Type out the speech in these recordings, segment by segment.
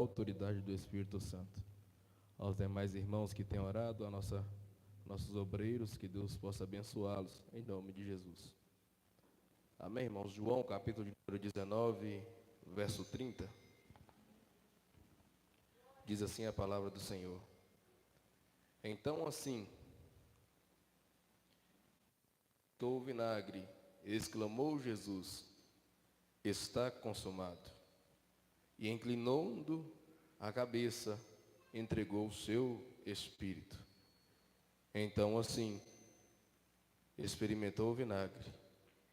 autoridade do Espírito Santo. Aos demais irmãos que têm orado, nossos obreiros, que Deus possa abençoá-los, em nome de Jesus. Amém, irmãos? João, capítulo de número 19, verso 30. Diz assim a palavra do Senhor. Então assim, o vinagre, exclamou Jesus, está consumado. E inclinando a cabeça, entregou o seu espírito. Então assim, experimentou o vinagre,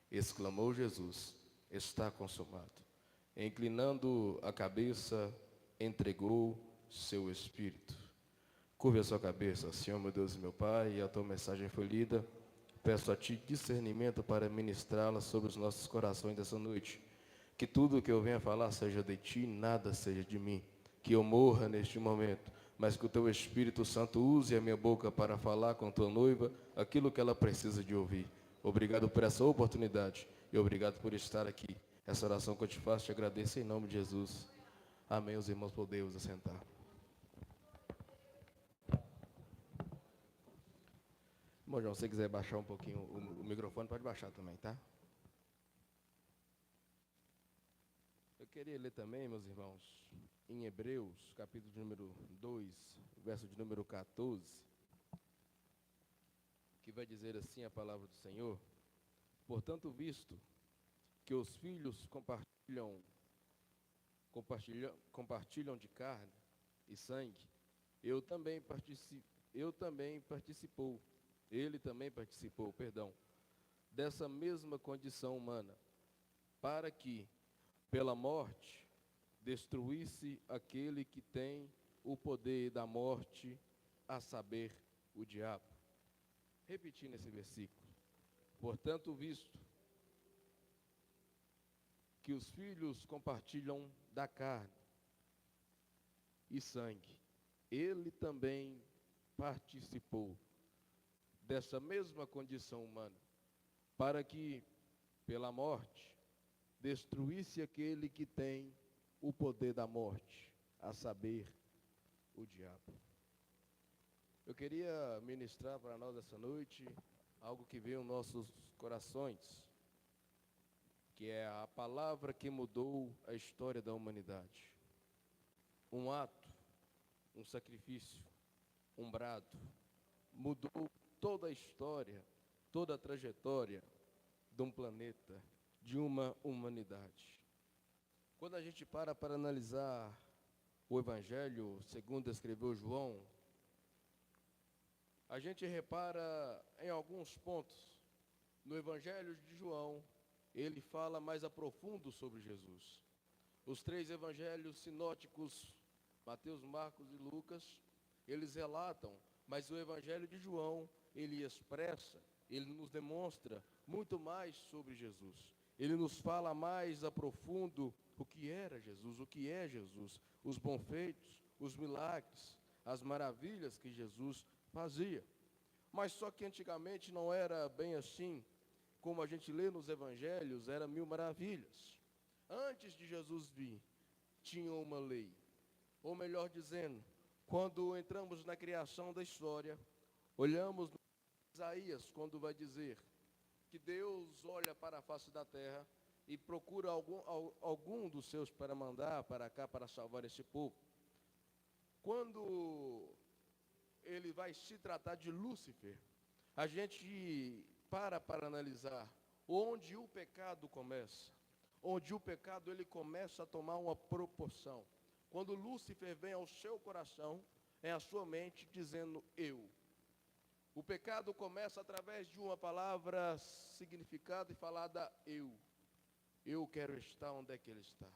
exclamou Jesus, está consumado. Inclinando a cabeça, entregou seu espírito. Curve a sua cabeça, Senhor, meu Deus e meu Pai, a tua mensagem foi lida. Peço a Ti discernimento para ministrá-la sobre os nossos corações dessa noite. Que tudo que eu venha falar seja de Ti, nada seja de mim. Que eu morra neste momento, mas que o Teu Espírito Santo use a minha boca para falar com Tua noiva aquilo que ela precisa de ouvir. Obrigado por essa oportunidade e obrigado por estar aqui. Essa oração que eu te faço, te agradeço em nome de Jesus. Amém. Os irmãos podemos assentar. Bom, João, se você quiser baixar um pouquinho o microfone, pode baixar também, tá? Eu queria ler também, meus irmãos, em Hebreus, capítulo de número 2, verso de número 14, que vai dizer assim a palavra do Senhor: portanto, visto que os filhos compartilham de carne e sangue, ele também participou, dessa mesma condição humana, para que, pela morte, destruísse aquele que tem o poder da morte, a saber, o diabo. Repetindo esse versículo. Portanto, visto que os filhos compartilham da carne e sangue, ele também participou dessa mesma condição humana, para que, pela morte, destruísse aquele que tem o poder da morte, a saber, o diabo. Eu queria ministrar para nós essa noite algo que veio aos nossos corações, que é a palavra que mudou a história da humanidade. Um ato, um sacrifício, um brado, mudou toda a história, toda a trajetória de um planeta, de uma humanidade. Quando a gente para analisar o Evangelho, segundo escreveu João, a gente repara em alguns pontos. No Evangelho de João, ele fala mais a profundo sobre Jesus. Os três evangelhos sinóticos, Mateus, Marcos e Lucas, eles relatam, mas o Evangelho de João, ele expressa, ele nos demonstra muito mais sobre Jesus. Ele nos fala mais a profundo o que era Jesus, o que é Jesus, os bons feitos, os milagres, as maravilhas que Jesus fazia. Mas só que antigamente não era bem assim, como a gente lê nos evangelhos, era mil maravilhas. Antes de Jesus vir, tinha uma lei. Ou melhor dizendo, quando entramos na criação da história, olhamos no Isaías, quando vai dizer que Deus olha para a face da terra e procura algum dos seus para mandar para cá, para salvar esse povo. Quando ele vai se tratar de Lúcifer, a gente para analisar onde o pecado começa, onde o pecado ele começa a tomar uma proporção. Quando Lúcifer vem ao seu coração, é a sua mente dizendo eu. O pecado começa através de uma palavra significada e falada eu. Eu quero estar onde é que ele está.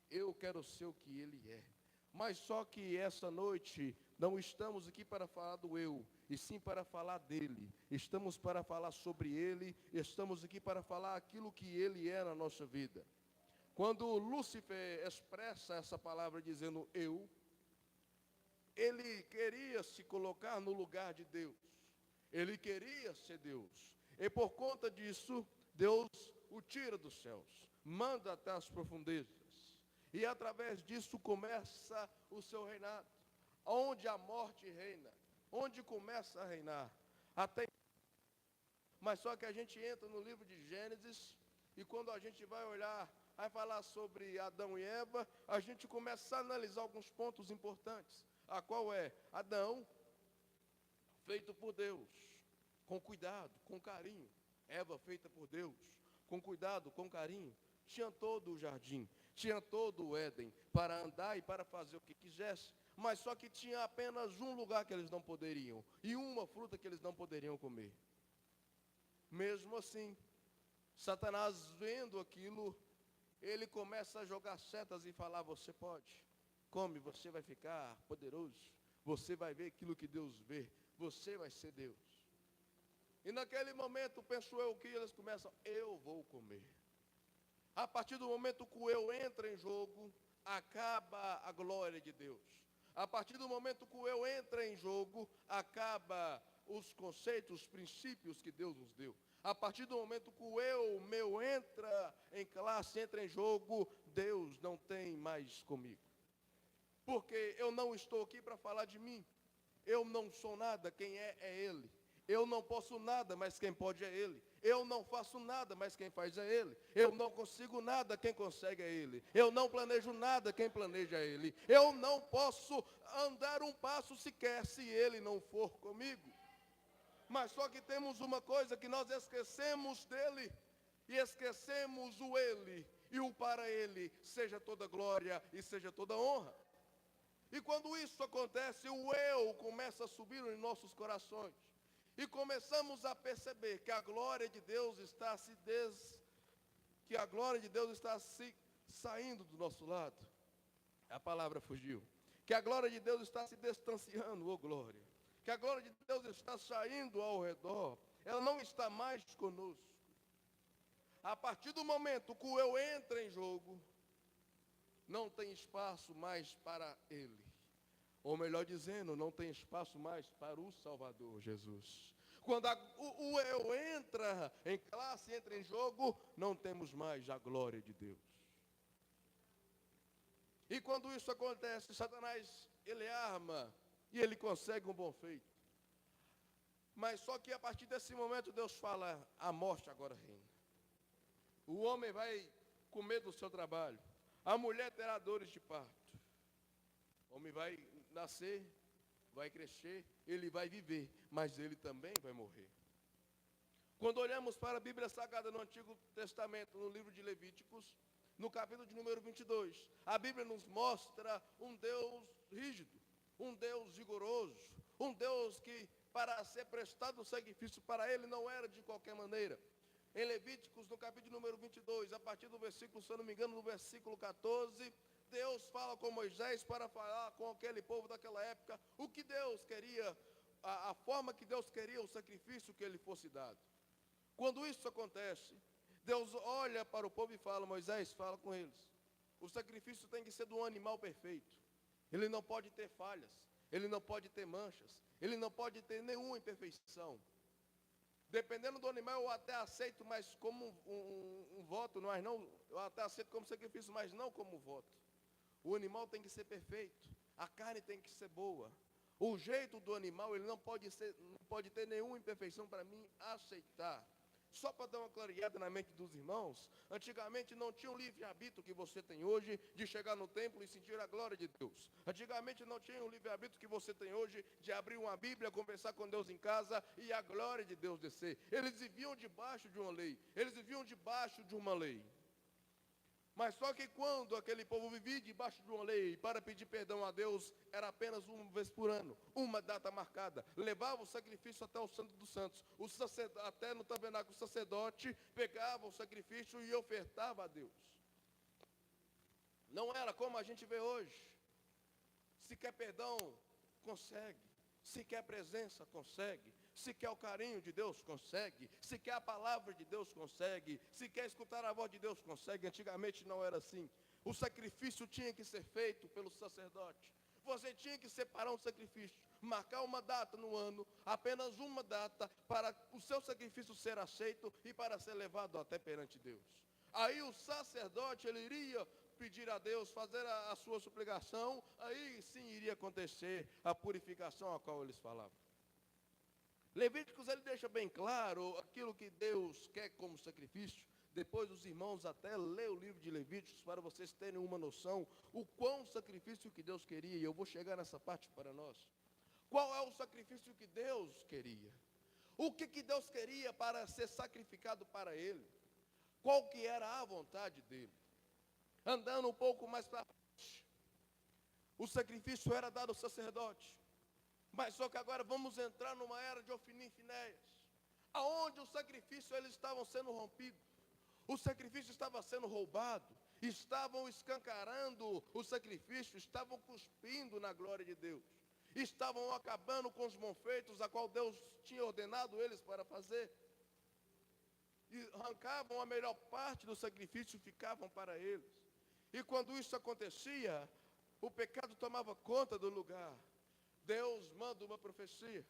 Eu quero ser o que ele é. Mas só que essa noite não estamos aqui para falar do eu, e sim para falar dele. Estamos para falar sobre ele, estamos aqui para falar aquilo que ele é na nossa vida. Quando Lúcifer expressa essa palavra dizendo eu, ele queria se colocar no lugar de Deus. Ele queria ser Deus. E por conta disso, Deus o tira dos céus, manda até as profundezas. E através disso começa o seu reinado. Onde a morte reina, onde começa a reinar. Até. Mas só que a gente entra no livro de Gênesis, e quando a gente vai olhar, vai falar sobre Adão e Eva, a gente começa a analisar alguns pontos importantes. A qual é Adão, feito por Deus, com cuidado, com carinho. Eva, feita por Deus, com cuidado, com carinho. Tinha todo o jardim, tinha todo o Éden, para andar e para fazer o que quisesse. Mas só que tinha apenas um lugar que eles não poderiam, e uma fruta que eles não poderiam comer. Mesmo assim, Satanás, vendo aquilo, ele começa a jogar setas e falar: você pode, come, você vai ficar poderoso, você vai ver aquilo que Deus vê, você vai ser Deus. E naquele momento, penso eu, que eles começam: eu vou comer. A partir do momento que o eu entra em jogo, acaba a glória de Deus. A partir do momento que o eu entra em jogo, acaba os conceitos, os princípios que Deus nos deu. A partir do momento que o eu, meu, entra em classe, entra em jogo, Deus não tem mais comigo. Porque eu não estou aqui para falar de mim. Eu não sou nada, quem é Ele. Eu não posso nada, mas quem pode é Ele. Eu não faço nada, mas quem faz é Ele. Eu não consigo nada, quem consegue é Ele. Eu não planejo nada, quem planeja é Ele. Eu não posso andar um passo sequer se Ele não for comigo. Mas só que temos uma coisa, que nós esquecemos dEle. E esquecemos o Ele. E o para Ele seja toda glória e seja toda honra. E quando isso acontece, o eu começa a subir em nossos corações. E começamos a perceber que a glória de Deus está se saindo do nosso lado. A palavra fugiu. Que a glória de Deus está se distanciando, oh glória. Que a glória de Deus está saindo ao redor. Ela não está mais conosco. A partir do momento que o eu entra em jogo, não tem espaço mais para Ele. Ou melhor dizendo, não tem espaço mais para o Salvador Jesus. Quando o eu entra em classe, entra em jogo, não temos mais a glória de Deus. E quando isso acontece, Satanás, ele arma e ele consegue um bom feito. Mas só que a partir desse momento Deus fala: a morte agora reina. O homem vai comer do seu trabalho. A mulher terá dores de parto. O homem vai nascer, vai crescer, ele vai viver, mas ele também vai morrer. Quando olhamos para a Bíblia Sagrada no Antigo Testamento, no livro de Levíticos, no capítulo de número 22, a Bíblia nos mostra um Deus rígido, um Deus rigoroso, um Deus que, para ser prestado o sacrifício para ele, não era de qualquer maneira. Em Levíticos, no capítulo número 22, a partir do versículo, se eu não me engano, no versículo 14, Deus fala com Moisés para falar com aquele povo daquela época o que Deus queria, a forma que Deus queria o sacrifício que ele fosse dado. Quando isso acontece, Deus olha para o povo e fala: Moisés, fala com eles. O sacrifício tem que ser de um animal perfeito. Ele não pode ter falhas, ele não pode ter manchas, ele não pode ter nenhuma imperfeição. Dependendo do animal, eu até aceito, mas como um voto, mas não, eu até aceito como sacrifício, mas não como voto. O animal tem que ser perfeito, a carne tem que ser boa. O jeito do animal, ele não pode ter nenhuma imperfeição para mim aceitar. Só para dar uma clareada na mente dos irmãos, antigamente não tinha o livre-arbítrio que você tem hoje de chegar no templo e sentir a glória de Deus. Antigamente não tinha o livre-arbítrio que você tem hoje de abrir uma Bíblia, conversar com Deus em casa e a glória de Deus descer. Eles viviam debaixo de uma lei, eles viviam debaixo de uma lei. Mas só que quando aquele povo vivia debaixo de uma lei, para pedir perdão a Deus, era apenas uma vez por ano, uma data marcada. Levava o sacrifício até o Santo dos Santos. Até no tabernáculo, o sacerdote pegava o sacrifício e ofertava a Deus. Não era como a gente vê hoje. Se quer perdão, consegue. Se quer presença, consegue. Se quer o carinho de Deus, consegue. Se quer a palavra de Deus, consegue. Se quer escutar a voz de Deus, consegue. Antigamente não era assim. O sacrifício tinha que ser feito pelo sacerdote. Você tinha que separar um sacrifício, marcar uma data no ano, apenas uma data, para o seu sacrifício ser aceito e para ser levado até perante Deus. Aí o sacerdote, ele iria pedir a Deus, fazer a sua suplicação, aí sim iria acontecer a purificação a qual eles falavam. Levíticos, ele deixa bem claro aquilo que Deus quer como sacrifício. Depois os irmãos até lê o livro de Levíticos para vocês terem uma noção o quão sacrifício que Deus queria, e eu vou chegar nessa parte para nós. Qual é o sacrifício que Deus queria? O que Deus queria para ser sacrificado para ele? Qual que era a vontade dele? Andando um pouco mais para frente, o sacrifício era dado ao sacerdote. Mas só que agora vamos entrar numa era de Ofni e Finéias, aonde o sacrifício eles estavam sendo rompidos. O sacrifício estava sendo roubado, estavam escancarando o sacrifício, estavam cuspindo na glória de Deus, estavam acabando com os bonfeitos a qual Deus tinha ordenado eles para fazer, e arrancavam a melhor parte do sacrifício e ficavam para eles. E quando isso acontecia, o pecado tomava conta do lugar. Deus manda uma profecia,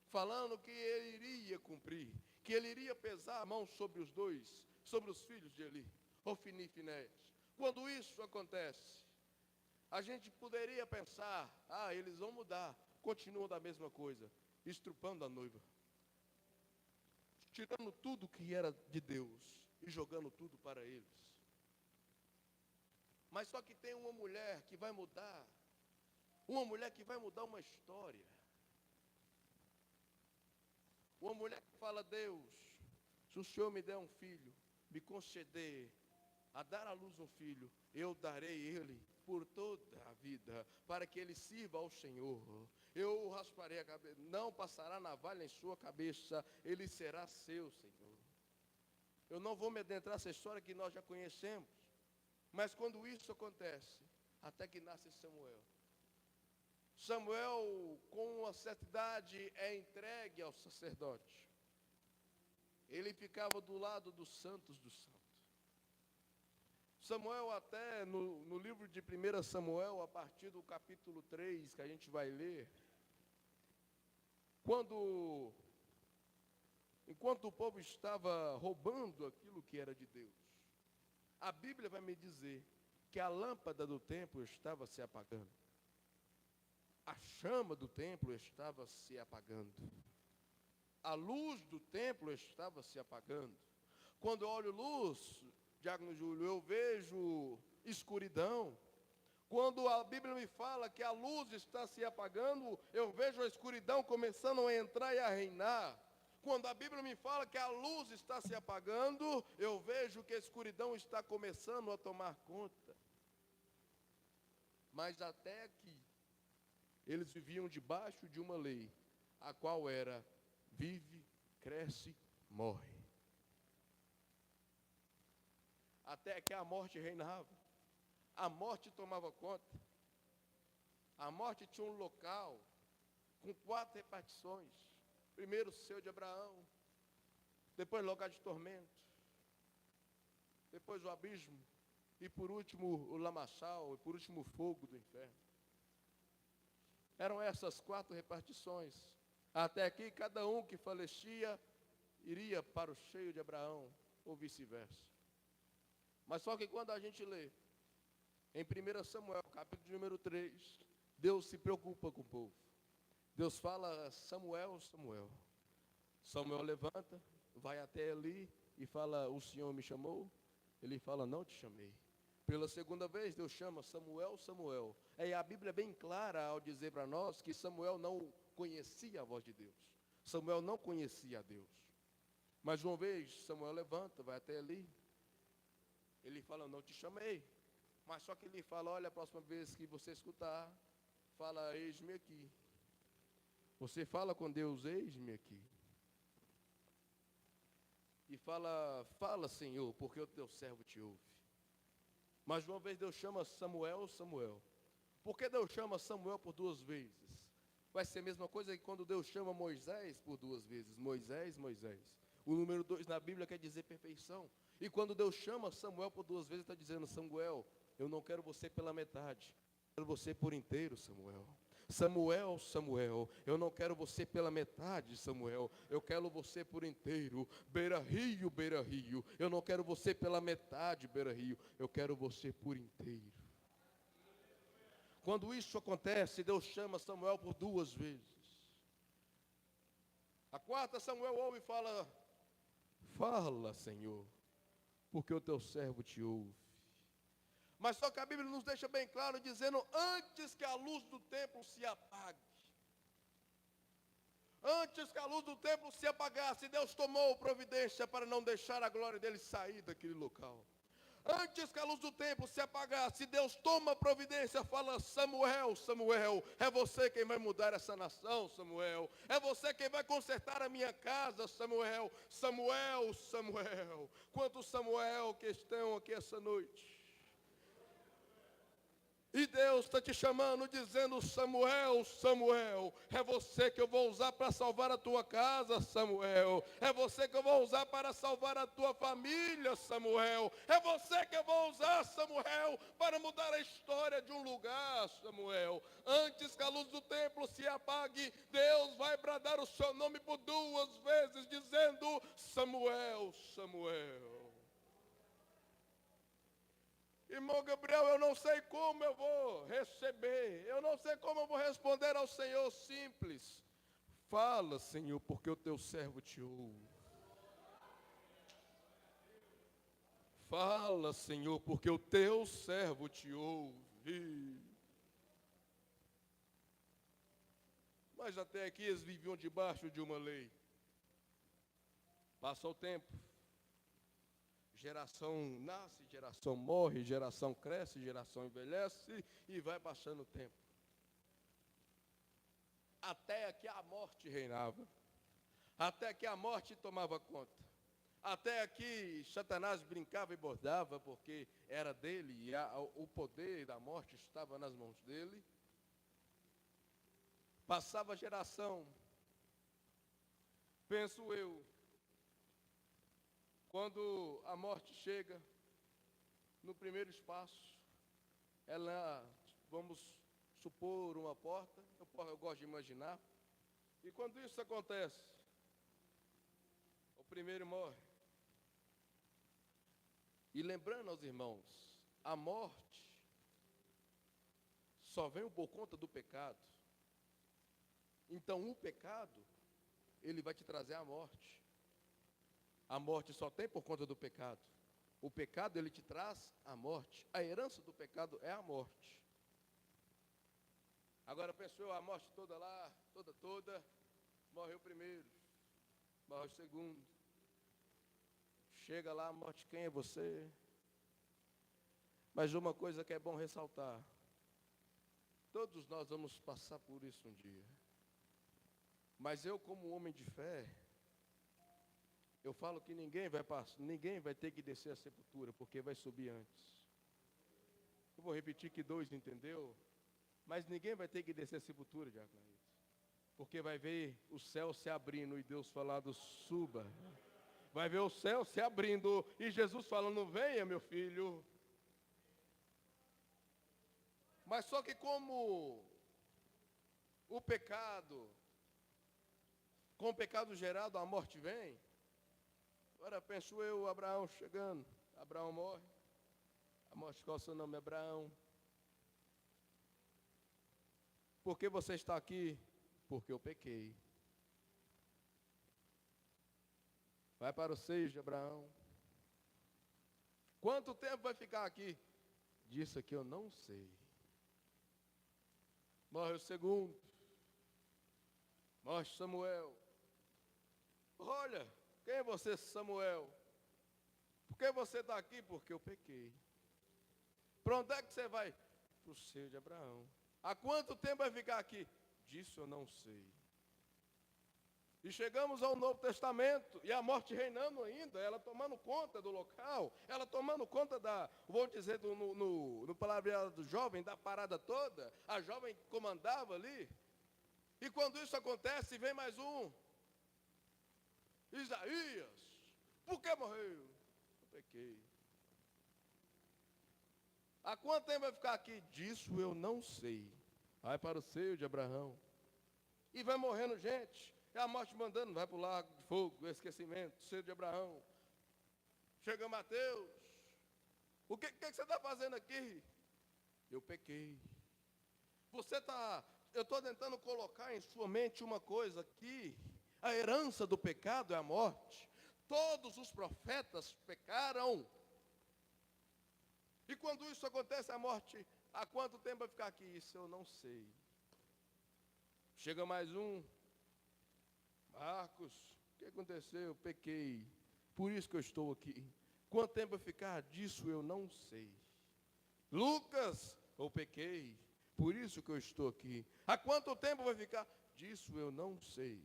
falando que ele iria cumprir, que ele iria pesar a mão sobre os dois, sobre os filhos de Eli, Ofni e Finéias. Quando isso acontece, a gente poderia pensar, eles vão mudar, continuam da mesma coisa, estrupando a noiva, tirando tudo que era de Deus e jogando tudo para eles. Mas só que tem uma mulher que vai mudar, uma mulher que vai mudar uma história. Uma mulher que fala: Deus, se o Senhor me der um filho, me conceder a dar à luz um filho, eu darei ele por toda a vida, para que ele sirva ao Senhor. Eu rasparei a cabeça, não passará navalha em sua cabeça, ele será seu, Senhor. Eu não vou me adentrar nessa história que nós já conhecemos, mas quando isso acontece, até que nasce Samuel. Samuel, com uma certa idade, é entregue ao sacerdote. Ele ficava do lado dos santos dos santos. Samuel, até no livro de 1 Samuel, a partir do capítulo 3, que a gente vai ler, enquanto o povo estava roubando aquilo que era de Deus, a Bíblia vai me dizer que a lâmpada do templo estava se apagando. A chama do templo estava se apagando. A luz do templo estava se apagando. Quando eu olho luz, Diácono Júlio, eu vejo escuridão. Quando a Bíblia me fala que a luz está se apagando, eu vejo a escuridão começando a entrar e a reinar. Quando a Bíblia me fala que a luz está se apagando, eu vejo que a escuridão está começando a tomar conta. Mas até aqui, eles viviam debaixo de uma lei, a qual era: vive, cresce, morre. Até que a morte reinava. A morte tomava conta. A morte tinha um local com 4 repartições. Primeiro o seio de Abraão, depois lugar de tormento, depois o abismo, e por último o lamaçal, e por último o fogo do inferno. Eram essas 4 repartições. Até aqui, cada um que falecia iria para o seio de Abraão, ou vice-versa. Mas só que quando a gente lê em 1 Samuel, capítulo número 3, Deus se preocupa com o povo. Deus fala: Samuel, Samuel. Samuel levanta, vai até Eli e fala: o Senhor me chamou? Ele fala: não te chamei. Pela segunda vez, Deus chama: Samuel, Samuel. E a Bíblia é bem clara ao dizer para nós que Samuel não conhecia a voz de Deus. Samuel não conhecia a Deus. Mas uma vez, Samuel levanta, vai até Eli. Ele fala: não te chamei. Mas só que ele fala: olha, a próxima vez que você escutar, fala: eis-me aqui. Você fala com Deus: eis-me aqui. E fala: fala, Senhor, porque o teu servo te ouve. Mas uma vez Deus chama Samuel, Samuel. Por que Deus chama Samuel por 2 vezes? Vai ser a mesma coisa que quando Deus chama Moisés por 2 vezes. Moisés, Moisés. O número 2 na Bíblia quer dizer perfeição. E quando Deus chama Samuel por 2 vezes, está dizendo: Samuel, eu não quero você pela metade. Eu quero você por inteiro, Samuel. Samuel, Samuel, eu não quero você pela metade, Samuel, eu quero você por inteiro. Beira-rio, beira-rio, eu não quero você pela metade, beira-rio, eu quero você por inteiro. Quando isso acontece, Deus chama Samuel por 2 vezes. A quarta, Samuel ouve e fala: fala, Senhor, porque o teu servo te ouve. Mas só que a Bíblia nos deixa bem claro, dizendo: antes que a luz do templo se apague, antes que a luz do templo se apagasse, Deus tomou providência para não deixar a glória dele sair daquele local. Antes que a luz do templo se apagasse, Deus toma providência, fala: Samuel, Samuel, é você quem vai mudar essa nação, Samuel. É você quem vai consertar a minha casa, Samuel. Samuel, Samuel. Quantos Samuel que estão aqui essa noite? E Deus está te chamando, dizendo: Samuel, Samuel, é você que eu vou usar para salvar a tua casa, Samuel. É você que eu vou usar para salvar a tua família, Samuel. É você que eu vou usar, Samuel, para mudar a história de um lugar, Samuel. Antes que a luz do templo se apague, Deus vai bradar o seu nome por 2 vezes, dizendo: Samuel, Samuel. Irmão Gabriel, eu não sei como eu vou receber, eu não sei como eu vou responder ao Senhor simples. Fala, Senhor, porque o teu servo te ouve. Fala, Senhor, porque o teu servo te ouve. Mas até aqui eles viviam debaixo de uma lei. Passa o tempo. Geração nasce, geração morre, geração cresce, geração envelhece e vai passando o tempo. Até que a morte reinava. Até que a morte tomava conta. Até que Satanás brincava e bordava, porque era dele e o poder da morte estava nas mãos dele. Passava a geração. Penso eu, quando a morte chega no primeiro espaço, ela, vamos supor, uma porta, eu gosto de imaginar, e quando isso acontece, o primeiro morre. E lembrando aos irmãos, a morte só vem por conta do pecado. Então o pecado, ele vai te trazer a morte. A morte só tem por conta do pecado. O pecado, ele te traz a morte. A herança do pecado é a morte. Agora pensou, a morte toda lá, toda, morreu o primeiro, morre o segundo. Chega lá, a morte, quem é você? Mas uma coisa que é bom ressaltar, todos nós vamos passar por isso um dia. Mas eu, como homem de fé, eu falo que ninguém vai ter que descer a sepultura, porque vai subir antes. Eu vou repetir que 2 entendeu? Mas ninguém vai ter que descer a sepultura, Diaconaíta. Porque vai ver o céu se abrindo e Deus falando: suba. Vai ver o céu se abrindo e Jesus falando: venha, meu filho. Mas só que como o pecado, com o pecado gerado, a morte vem. Agora penso eu, Abraão chegando, Abraão morre. A morte, qual é o seu nome? Abraão. Por que você está aqui? Porque eu pequei. Vai para o seio de Abraão. Quanto tempo vai ficar aqui? Disso aqui eu não sei. Morre o segundo. Morre Samuel. Olha, quem é você, Samuel? Por que você está aqui? Porque eu pequei. Para onde é que você vai? Para o seio de Abraão. Há quanto tempo vai ficar aqui? Disso eu não sei. E chegamos ao Novo Testamento, e a morte reinando ainda, ela tomando conta do local, ela tomando conta vou dizer, no palavreado do jovem, da parada toda, a jovem comandava ali. E quando isso acontece, vem mais um. Isaías, por que morreu? Eu pequei. Há quanto tempo vai ficar aqui? Disso eu não sei. vai para o seio de Abraão. E vai morrendo gente. É a morte mandando, vai para o lago de fogo, esquecimento, seio de Abraão. Chega Mateus. O que você está fazendo aqui? Eu pequei. Eu estou tentando colocar em sua mente uma coisa aqui. A herança do pecado é a morte. Todos os profetas pecaram. E quando isso acontece, a morte, há quanto tempo vai ficar aqui? Isso eu não sei. Chega mais um. Marcos, o que aconteceu? Eu pequei. Por isso que eu estou aqui. Quanto tempo vai ficar? Disso eu não sei. Lucas, eu pequei. Por isso que eu estou aqui. Há quanto tempo vai ficar? Disso eu não sei.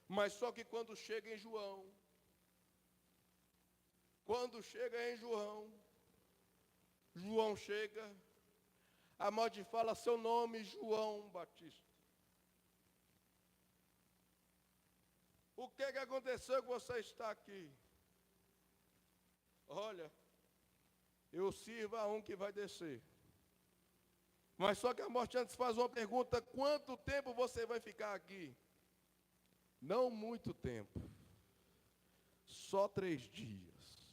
Mas só que quando chega em João, João chega, a morte fala seu nome, João Batista. O que aconteceu que você está aqui? Olha, eu sirvo a um que vai descer. Mas só que a morte antes faz uma pergunta: quanto tempo você vai ficar aqui? Não muito tempo. Só 3 dias.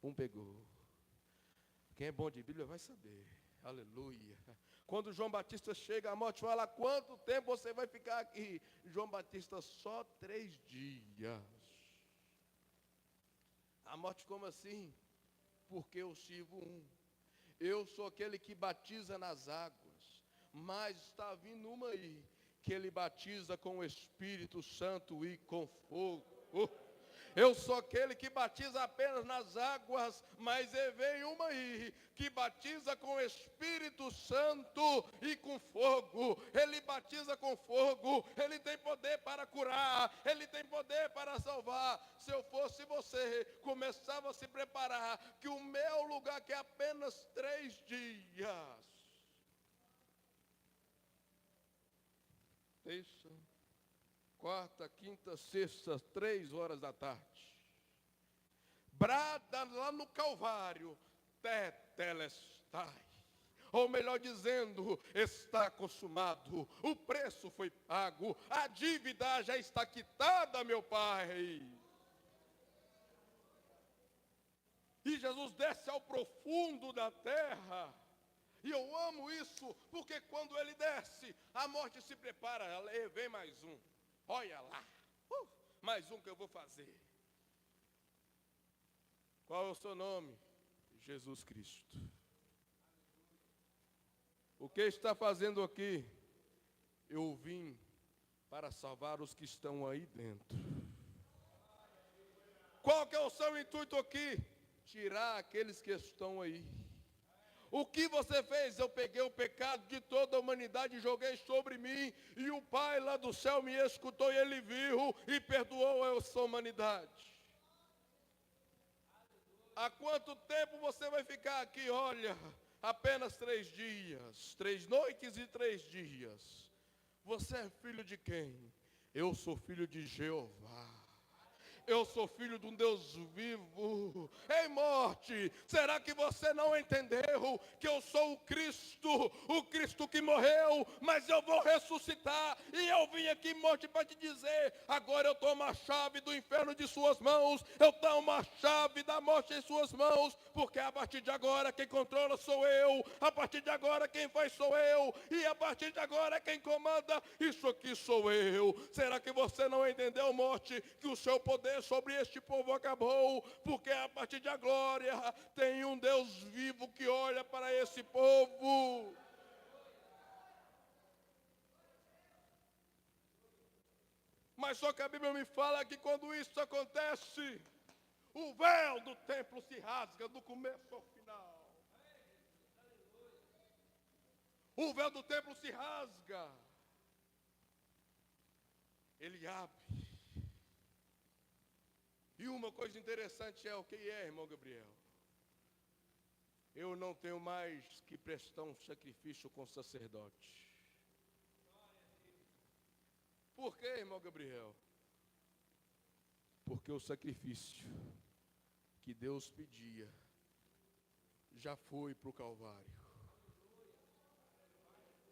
Um pegou. Quem é bom de Bíblia vai saber. Aleluia. Quando João Batista chega, a morte fala: quanto tempo você vai ficar aqui? João Batista, só 3 dias. A morte como assim? Porque eu sirvo um. Eu sou aquele que batiza nas águas. Mas está vindo uma aí, que ele batiza com o Espírito Santo e com fogo. Eu sou aquele que batiza apenas nas águas, mas veio uma aí, que batiza com o Espírito Santo e com fogo. Ele batiza com fogo, ele tem poder para curar, ele tem poder para salvar. Se eu fosse você, começava a se preparar, que o meu lugar que é apenas 3 dias. Terça, quarta, quinta, sexta, 3 horas da tarde. Brada lá no Calvário, tetelestai. Ou melhor dizendo, está consumado. O preço foi pago. A dívida já está quitada, meu Pai. E Jesus desce ao profundo da terra. E eu amo isso, porque quando ele desce, a morte se prepara. Vem mais um. Olha lá. Mais um que eu vou fazer. Qual é o seu nome? Jesus Cristo. O que está fazendo aqui? Eu vim para salvar os que estão aí dentro. Qual que é o seu intuito aqui? Tirar aqueles que estão aí. O que você fez? Eu peguei o pecado de toda a humanidade e joguei sobre mim. E o Pai lá do céu me escutou e Ele viu e perdoou essa humanidade. Há quanto tempo você vai ficar aqui? Olha, apenas 3 dias, 3 noites e 3 dias. Você é filho de quem? Eu sou filho de Jeová. Eu sou filho de um Deus vivo. Ei, morte, será que você não entendeu que eu sou o Cristo que morreu, mas eu vou ressuscitar? E eu vim aqui, morte, para te dizer: agora eu tomo a chave do inferno de suas mãos, eu tomo a chave da morte em suas mãos, porque a partir de agora quem controla sou eu, a partir de agora quem faz sou eu, e a partir de agora quem comanda, isso aqui sou eu. Será que você não entendeu, morte, que o seu poder sobre este povo acabou, porque a partir de agora tem um Deus vivo que olha para esse povo. Mas só que a Bíblia me fala que quando isso acontece, o véu do templo se rasga do começo ao final. O véu do templo se rasga. Ele abre. E uma coisa interessante é o que é, irmão Gabriel? Eu não tenho mais que prestar um sacrifício com o sacerdote. Por quê, irmão Gabriel? Porque o sacrifício que Deus pedia já foi para o Calvário.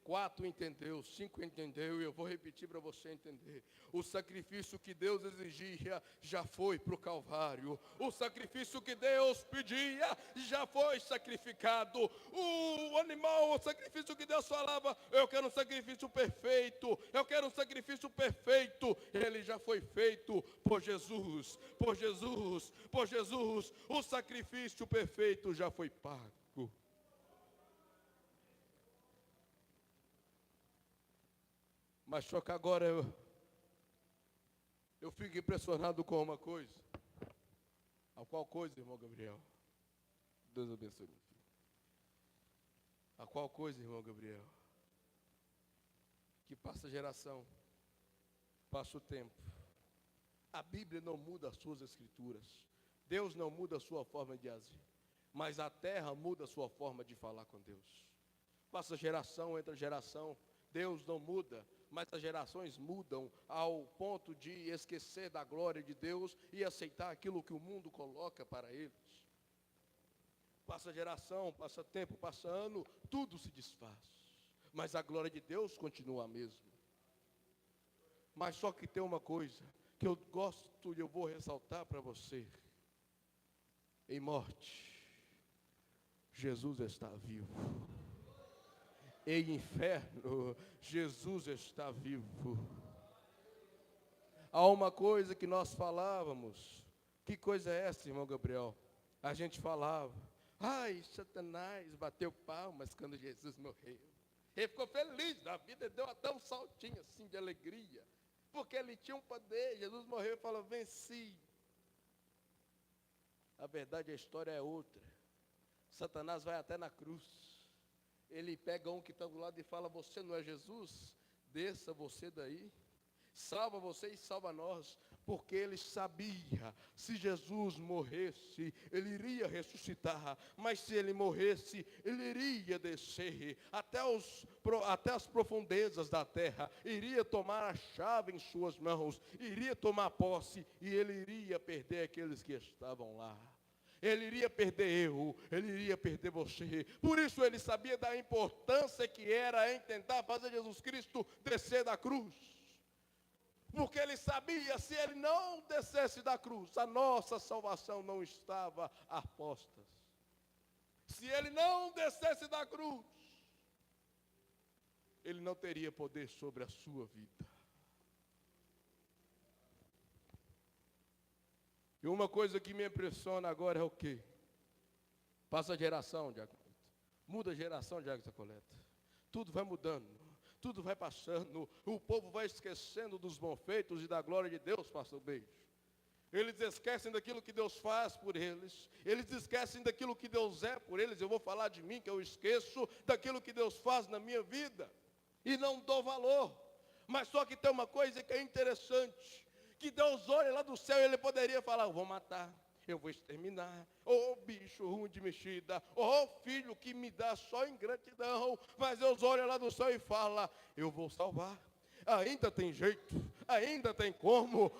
4 entendeu, 5 entendeu, e eu vou repetir para você entender. O sacrifício que Deus exigia já foi para o Calvário. O sacrifício que Deus pedia já foi sacrificado. O animal, o sacrifício que Deus falava, eu quero um sacrifício perfeito, eu quero um sacrifício perfeito. Ele já foi feito por Jesus, por Jesus, por Jesus. O sacrifício perfeito já foi pago. Mas só que agora eu fico impressionado com uma coisa. A qual coisa, irmão Gabriel? Deus abençoe, meu filho. A qual coisa, irmão Gabriel? Que passa a geração, passa o tempo. A Bíblia não muda as suas escrituras. Deus não muda a sua forma de agir. Mas a terra muda a sua forma de falar com Deus. Passa geração, entra geração. Deus não muda, mas as gerações mudam ao ponto de esquecer da glória de Deus e aceitar aquilo que o mundo coloca para eles. Passa geração, passa tempo, passa ano, tudo se desfaz. Mas a glória de Deus continua a mesma. Mas só que tem uma coisa que eu gosto e eu vou ressaltar para você. Em morte, Jesus está vivo. Em inferno, Jesus está vivo. Há uma coisa que nós falávamos. Que coisa é essa, irmão Gabriel? A gente falava, ai, Satanás bateu palmas quando Jesus morreu. Ele ficou feliz da vida, deu até um saltinho assim de alegria. Porque ele tinha um poder, Jesus morreu e falou, venci. A verdade, a história é outra. Satanás vai até na cruz. Ele pega um que está do lado e fala, você não é Jesus? Desça você daí. Salva você e salva nós. Porque ele sabia, se Jesus morresse, ele iria ressuscitar. Mas se ele morresse, ele iria descer até as profundezas da terra. Iria tomar a chave em suas mãos. Iria tomar posse e ele iria perder aqueles que estavam lá. Ele iria perder eu, ele iria perder você. Por isso ele sabia da importância que era em tentar fazer Jesus Cristo descer da cruz. Porque ele sabia, se ele não descesse da cruz, a nossa salvação não estava a postas. Se ele não descesse da cruz, ele não teria poder sobre a sua vida. E uma coisa que me impressiona agora é o quê? Passa a geração, Diago. Muda a geração, Diago Zacoleta. Tudo vai mudando, tudo vai passando. O povo vai esquecendo dos bons feitos e da glória de Deus, pastor Beijo. Eles esquecem daquilo que Deus faz por eles. Eles esquecem daquilo que Deus é por eles. Eu vou falar de mim, que eu esqueço daquilo que Deus faz na minha vida. E não dou valor. Mas só que tem uma coisa que é interessante. Que Deus olha lá do céu e ele poderia falar, eu vou matar, eu vou exterminar. Ô bicho ruim de mexida, ô filho que me dá só ingratidão. Mas Deus olha lá do céu e fala, eu vou salvar. Ainda tem jeito, ainda tem como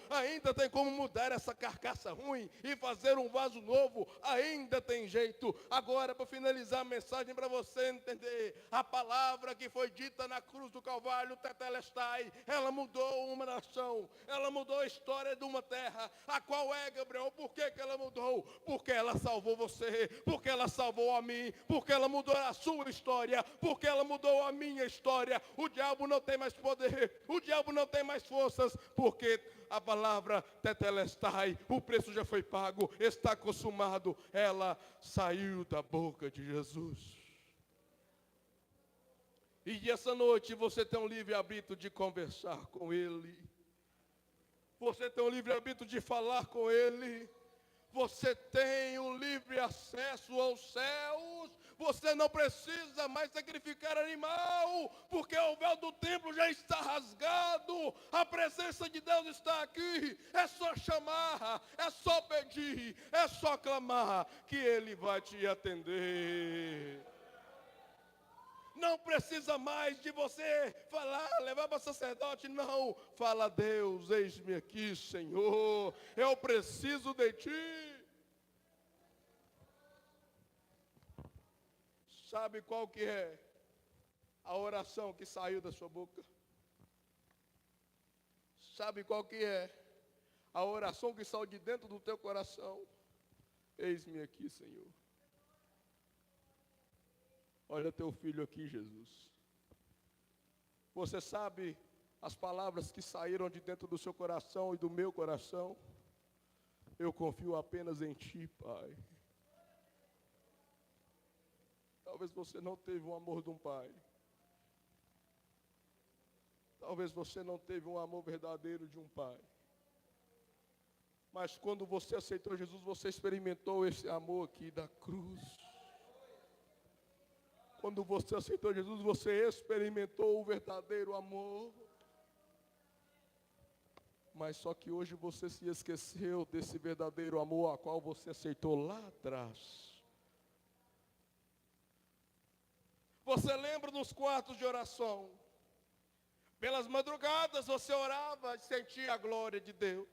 mudar essa carcaça ruim e fazer um vaso novo, ainda tem jeito. Agora, para finalizar a mensagem, para você entender, a palavra que foi dita na cruz do Calvário, Tetelestai, ela mudou uma nação, ela mudou a história de uma terra. A qual é, Gabriel? Por que ela mudou? Porque ela salvou você, porque ela salvou a mim, porque ela mudou a sua história, porque ela mudou a minha história. O diabo não tem mais poder. O diabo não tem mais forças, porque a palavra Tetelestai, o preço já foi pago, está consumado, ela saiu da boca de Jesus. E essa noite você tem um livre-arbítrio de conversar com Ele, você tem um livre-arbítrio de falar com Ele, você tem um livre acesso aos céus. Você não precisa mais sacrificar animal, porque o véu do templo já está rasgado. A presença de Deus está aqui. É só chamar, é só pedir, é só clamar, que Ele vai te atender. Não precisa mais de você falar, levar para sacerdote, não. Fala a Deus, eis-me aqui, Senhor, eu preciso de Ti. Sabe qual que é a oração que saiu da sua boca? Sabe qual que é? A oração que saiu de dentro do teu coração. Eis-me aqui, Senhor. Olha teu filho aqui, Jesus. Você sabe as palavras que saíram de dentro do seu coração e do meu coração? Eu confio apenas em Ti, Pai. Talvez você não teve o amor de um pai. Talvez você não teve um amor verdadeiro de um pai. Mas quando você aceitou Jesus, você experimentou esse amor aqui da cruz. Quando você aceitou Jesus, você experimentou o verdadeiro amor. Mas só que hoje você se esqueceu desse verdadeiro amor a qual você aceitou lá atrás. Você lembra nos quartos de oração? Pelas madrugadas você orava e sentia a glória de Deus.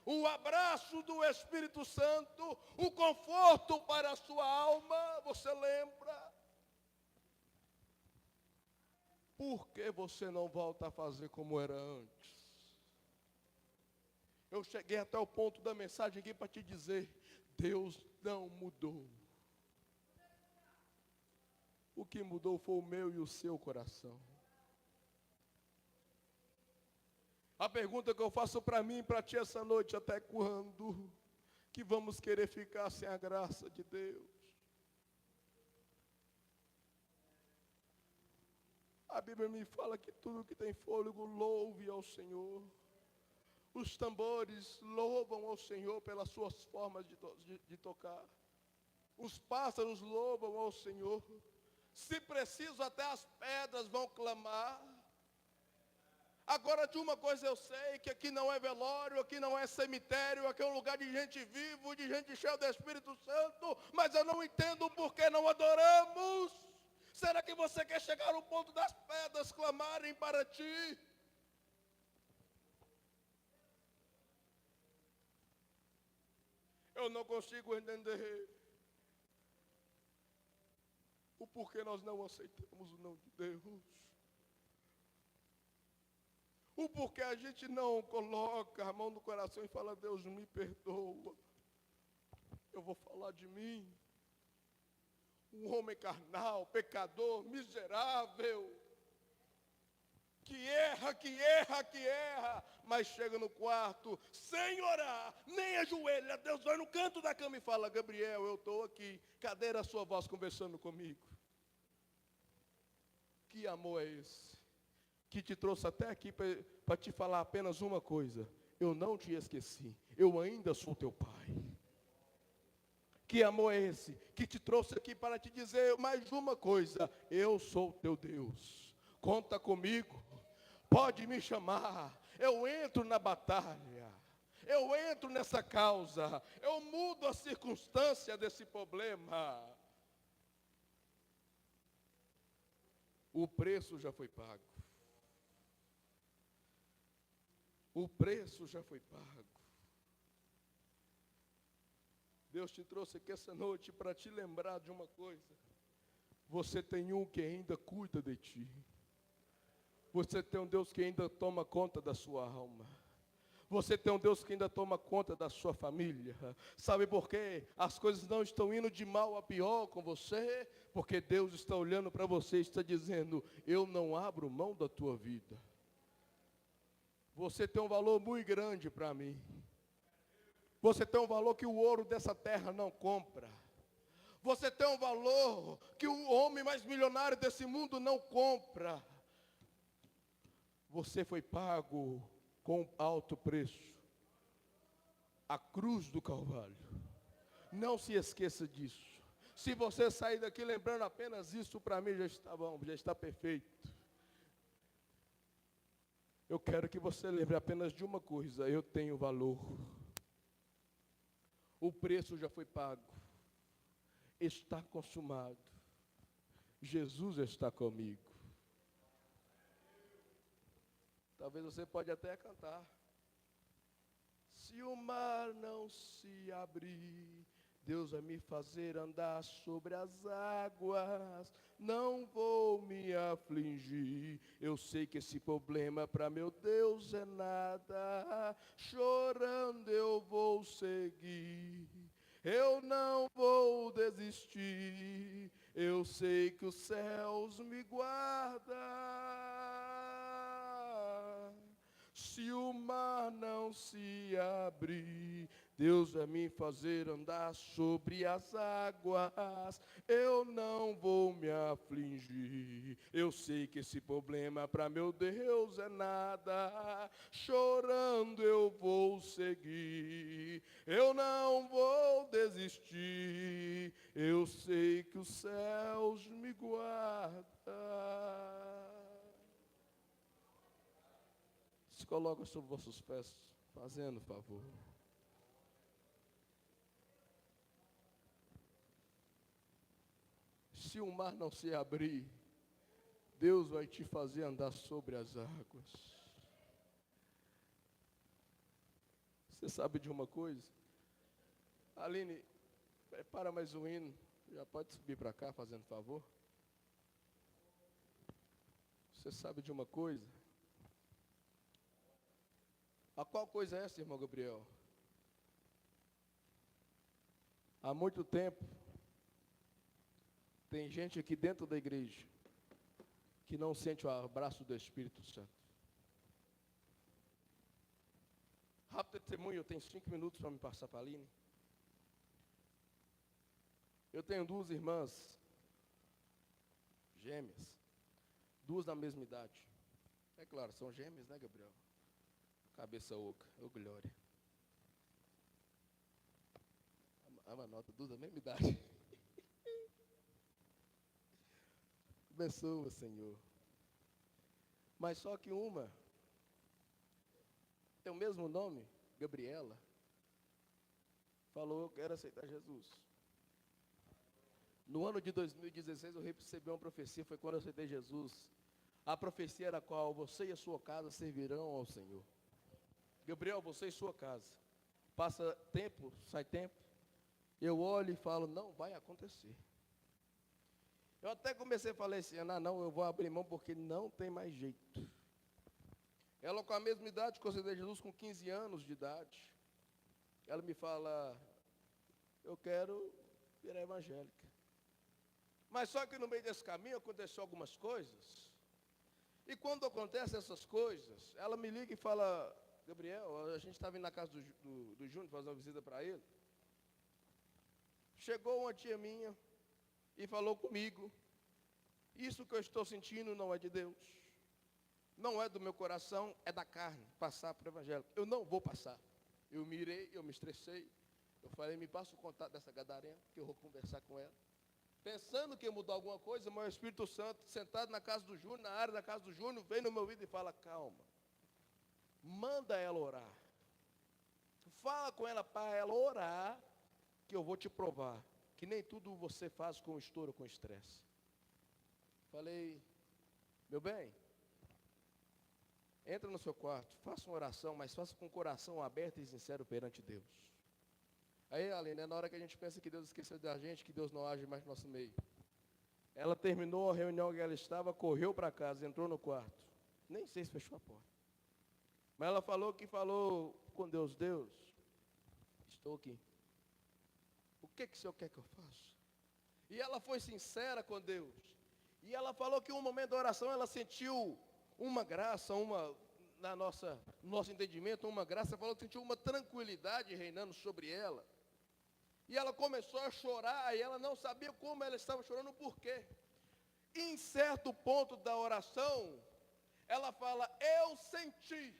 O abraço do Espírito Santo, o conforto para a sua alma, você lembra? Por que você não volta a fazer como era antes? Eu cheguei até o ponto da mensagem aqui para te dizer, Deus não mudou. O que mudou foi o meu e o seu coração. A pergunta que eu faço para mim e para ti essa noite, até quando que vamos querer ficar sem a graça de Deus? A Bíblia me fala que tudo que tem fôlego louve ao Senhor. Os tambores louvam ao Senhor pelas suas formas de tocar. Os pássaros louvam ao Senhor. Se preciso, até as pedras vão clamar. Agora, de uma coisa eu sei, que aqui não é velório, aqui não é cemitério, aqui é um lugar de gente viva, de gente cheia do Espírito Santo, mas eu não entendo por que não adoramos. Será que você quer chegar ao ponto das pedras clamarem para ti? Eu não consigo entender o porquê nós não aceitamos o não de Deus. O porquê a gente não coloca a mão no coração e fala, Deus me perdoa. Eu vou falar de mim. Um homem carnal, pecador, miserável. Que erra, mas chega no quarto, sem orar, nem ajoelha, Deus vai no canto da cama e fala, Gabriel, eu estou aqui, cadê a sua voz conversando comigo? Que amor é esse? Que te trouxe até aqui para te falar apenas uma coisa, eu não te esqueci, eu ainda sou teu pai. Que amor é esse? Que te trouxe aqui para te dizer mais uma coisa, eu sou teu Deus, conta comigo. Pode me chamar, eu entro na batalha, eu entro nessa causa, eu mudo a circunstância desse problema. O preço já foi pago. O preço já foi pago. Deus te trouxe aqui essa noite para te lembrar de uma coisa. Você tem um que ainda cuida de ti. Você tem um Deus que ainda toma conta da sua alma. Você tem um Deus que ainda toma conta da sua família. Sabe por quê? As coisas não estão indo de mal a pior com você, porque Deus está olhando para você e está dizendo, eu não abro mão da tua vida. Você tem um valor muito grande para mim. Você tem um valor que o ouro dessa terra não compra. Você tem um valor que o homem mais milionário desse mundo não compra. Você foi pago com alto preço. A cruz do Calvário. Não se esqueça disso. Se você sair daqui lembrando apenas isso, para mim já está bom, já está perfeito. Eu quero que você lembre apenas de uma coisa, eu tenho valor. O preço já foi pago. Está consumado. Jesus está comigo. Talvez você pode até cantar. Se o mar não se abrir, Deus vai me fazer andar sobre as águas, não vou me afligir. Eu sei que esse problema para meu Deus é nada, chorando eu vou seguir. Eu não vou desistir, eu sei que os céus me guardam. Se o mar não se abrir, Deus vai me fazer andar sobre as águas, eu não vou me afligir. Eu sei que esse problema para meu Deus é nada, chorando eu vou seguir. Eu não vou desistir, eu sei que os céus me guardam. Se coloca sobre vossos pés, fazendo favor. Se o mar não se abrir, Deus vai te fazer andar sobre as águas. Você sabe de uma coisa? Aline, prepara mais um hino. Já pode subir para cá, fazendo favor. Você sabe de uma coisa? A qual coisa é essa, irmão Gabriel? Há muito tempo, tem gente aqui dentro da igreja que não sente o abraço do Espírito Santo. Rápido testemunho, eu tenho 5 minutos para me passar para a Aline. Eu tenho 2 irmãs gêmeas, 2 da mesma idade. É claro, são gêmeas, né, Gabriel? Cabeça oca, ô glória. Uma nota, 2 da mesma idade. Abençoa, Senhor. Mas só que uma tem o mesmo nome, Gabriela, falou que era aceitar Jesus. No ano de 2016 eu recebi uma profecia, foi quando eu aceitei Jesus. A profecia era qual? Você e a sua casa servirão ao Senhor. Gabriel, você e sua casa. Passa tempo, sai tempo. Eu olho e falo, não vai acontecer. Eu até comecei a falar esse ano, não, eu vou abrir mão porque não tem mais jeito. Ela com a mesma idade, que eu aceitei Jesus com 15 anos de idade. Ela me fala, eu quero virar evangélica. Mas só que no meio desse caminho aconteceu algumas coisas. E quando acontecem essas coisas, ela me liga e fala, Gabriel, a gente estava indo na casa do Júnior fazer uma visita para ele. Chegou uma tia minha e falou comigo, isso que eu estou sentindo não é de Deus. Não é do meu coração, é da carne, passar para o evangelho. Eu não vou passar. Eu mirei, eu me estressei. Eu falei, me passa o contato dessa gadarena, que eu vou conversar com ela. Pensando que ia mudar alguma coisa, mas o Espírito Santo, sentado na casa do Júnior, na área da casa do Júnior, vem no meu ouvido e fala, calma. Manda ela orar. Fala com ela para ela orar, que eu vou te provar que nem tudo você faz com estouro, com estresse. Falei, meu bem, entra no seu quarto, faça uma oração, mas faça com o coração aberto e sincero perante Deus. Aí, Aline, é na hora que a gente pensa que Deus esqueceu da gente, que Deus não age mais no nosso meio. Ela terminou a reunião que ela estava, correu para casa, entrou no quarto. Nem sei se fechou a porta. Mas ela falou que falou com Deus, Deus, estou aqui. O que o Senhor quer que eu faça? E ela foi sincera com Deus. E ela falou que em um momento da oração ela sentiu uma graça, no nosso entendimento, uma graça. Ela falou que sentiu uma tranquilidade reinando sobre ela. E ela começou a chorar e ela não sabia como ela estava chorando, por quê. Em certo ponto da oração, ela fala, eu senti.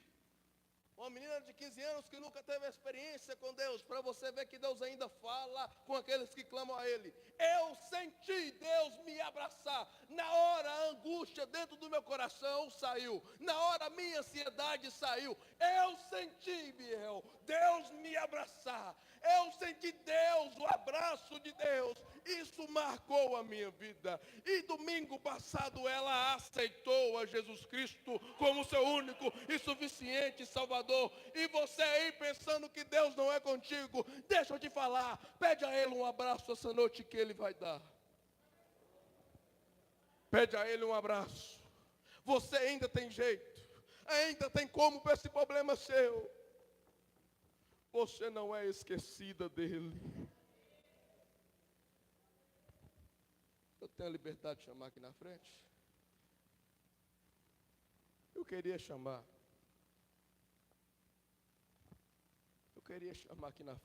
Uma menina de 15 anos que nunca teve experiência com Deus, para você ver que Deus ainda fala com aqueles que clamam a Ele. Eu senti Deus me abraçar. Na hora a angústia dentro do meu coração saiu. Na hora a minha ansiedade saiu. Eu senti, Biel, Deus me abraçar. Eu senti Deus, o abraço de Deus. Isso marcou a minha vida. E domingo passado ela aceitou a Jesus Cristo como seu único e suficiente Salvador, e você aí pensando que Deus não é contigo, deixa eu te falar, pede a Ele um abraço essa noite que Ele vai dar. Pede a Ele um abraço. Você ainda tem jeito, ainda tem como para esse problema seu. Você não é esquecida dEle. Eu tenho a liberdade de chamar aqui na frente? Eu queria chamar aqui na frente.